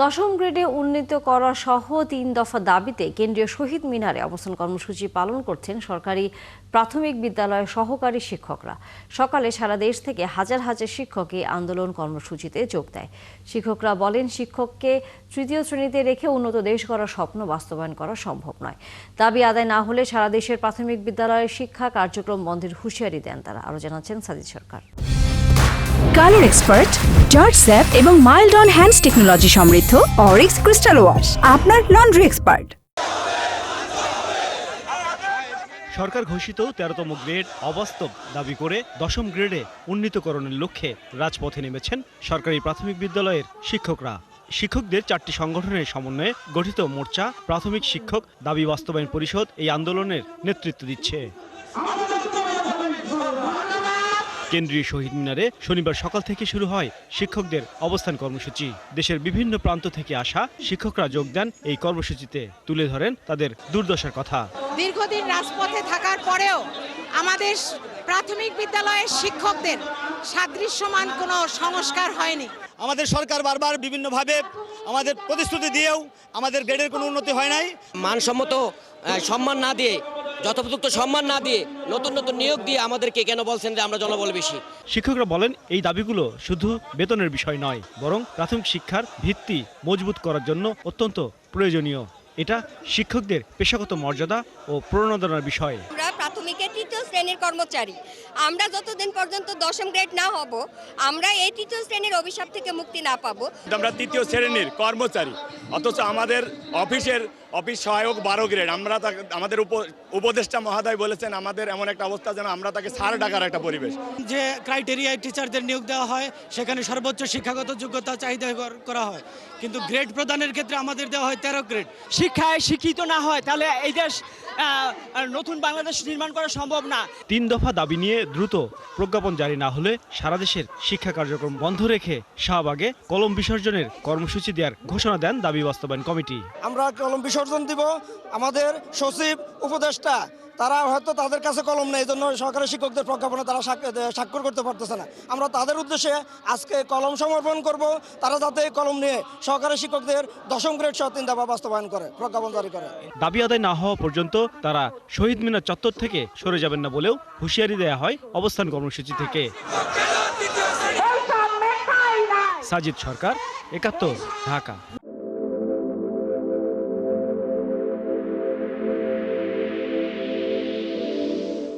দশম গ্রেডে উন্নীত করা সহ ৩ দফা দাবিতে কেন্দ্রীয় শহীদ মিনারে অবস্থান কর্মসূচি পালন করছেন সরকারি প্রাথমিক বিদ্যালয়ের সহকারী শিক্ষকরা। সকালে সারা দেশ থেকে হাজার হাজার শিক্ষক এই আন্দোলন কর্মসূচিতে যোগ দেয়। শিক্ষকরা বলেন, শিক্ষককে তৃতীয় শ্রেণীতে রেখে উন্নত দেশ গড়ার স্বপ্ন বাস্তবায়ন করা সম্ভব নয়। দাবি আদায় না হলে সারা দেশের প্রাথমিক বিদ্যালয়ের শিক্ষা কার্যক্রম বন্ধের হুঁশিয়ারি দেন তারা। আরও জানাচ্ছেন সাজিদ সরকার। কালার এক্সপার্ট, জর্জ স্যাপ এবং মাইল্ড অন হ্যান্ডস টেকনোলজি সমৃদ্ধ অরিক্স ক্রিস্টাল ওয়াশ আপনার লন্ড্রি এক্সপার্ট। সরকার ঘোষিত 13তম গ্রেড অবাস্তব দাবি করে দশম গ্রেডে উন্নীতকরণের লক্ষ্যে রাজপথে নেমেছেন সরকারি প্রাথমিক বিদ্যালয়ের শিক্ষকরা। শিক্ষকদের 4টি সংগঠনের সমন্বয়ে গঠিত মোর্চা প্রাথমিক শিক্ষক দাবি বাস্তবায়ন পরিষদ এই আন্দোলনের নেতৃত্ব দিচ্ছে। কেন্দ্রীয় শহীদ মিনারে শনিবার সকাল থেকে শুরু হয় শিক্ষকদের অবস্থান কর্মসূচি। দেশের বিভিন্ন প্রান্ত থেকে আসা শিক্ষকরা যোগ দেন এই কর্মসূচিতে, তুলে ধরেন তাদের দুর্দশার কথা। দীর্ঘদিন রাজপথে থাকার পরেও আমাদের প্রাথমিক বিদ্যালয়ের শিক্ষকদের সাদৃশ্যমান কোনো সংস্কার হয়নি। আমাদের সরকার বারবার বিভিন্নভাবে আমাদের প্রতিশ্রুতি দিয়েও আমাদের গ্রেডের কোনো উন্নতি হয় নাই। মানসম্মত সম্মান না দিয়ে, যথোপযুক্ত সম্মান না দিয়ে নতুন নতুন নিয়োগ দিয়ে আমাদেরকে কেন বলছেন যে আমরা জনবল বেশি? শিক্ষকরা বলেন, এই দাবিগুলো শুধু বেতনের বিষয় নয়, বরং প্রাথমিক শিক্ষার ভিত্তি মজবুত করার জন্য অত্যন্ত প্রয়োজনীয়। এটা শিক্ষকদের পেশাগত মর্যাদা ও প্রণোদনার বিষয়। আমরা প্রাথমিকের 3য় শ্রেণীর কর্মচারী, আমরা যতদিন পর্যন্ত দশম গ্রেড না হব, আমরা এই 3য় শ্রেণীর অভিশাপ থেকে মুক্তি না পাবো। আমরা 3য় শ্রেণীর কর্মচারী, অথচ আমাদের অফিস সহায়ক 12 গ্রেড। আমরা আমাদের উপদেষ্টা মহোদয় বলেছেন আমাদের এমন একটা অবস্থা যেন আমরা তাকে স্যার ডাকার একটা পরিবেশ। যে ক্রাইটেরিয়ায় টিচারদের নিয়োগ দেওয়া হয় সেখানে সর্বোচ্চ শিক্ষাগত যোগ্যতা চাহিদা করা হয়, কিন্তু গ্রেড প্রদানের ক্ষেত্রে আমাদের দেওয়া হয় 13 গ্রেড। শিক্ষায় শিক্ষিত না হয় তাহলে এই দেশ নতুন বাংলাদেশ নির্মাণ করা সম্ভব না। 3 দফা দাবি নিয়ে দ্রুত প্রজ্ঞাপন জারি না হলে সারা দেশের শিক্ষা কার্যক্রম বন্ধ রেখে শাহবাগে কলম বিসর্জনের কর্মসূচি দেওয়ার ঘোষণা দেন দাবি বাস্তবায়ন কমিটি। আমরা কলম বিসর্জন দিব। আমাদের সচিব, উপদেষ্টা তারা হয়তো তাদের কাছে কলম নেই, এই জন্য সরকারি শিক্ষকদের প্রজ্ঞাপনে তারা স্বাক্ষর করতে পারতেছে না। আমরা তাদের উদ্দেশ্যে আজকে কলম সমর্পণ করব, তারা যাতে কলম নিয়ে সরকারি শিক্ষকদের দশম গ্রেড সহ 3 দফা বাস্তবায়ন করে, প্রজ্ঞাপন জারি করে। দাবি আদায় না হওয়া পর্যন্ত তারা শহীদ মিনার চত্বর থেকে সরে যাবেন না বলেও হুঁশিয়ারি দেওয়া হয় অবস্থান কর্মসূচি থেকে। সাজিদ সরকার, 71, ঢাকা।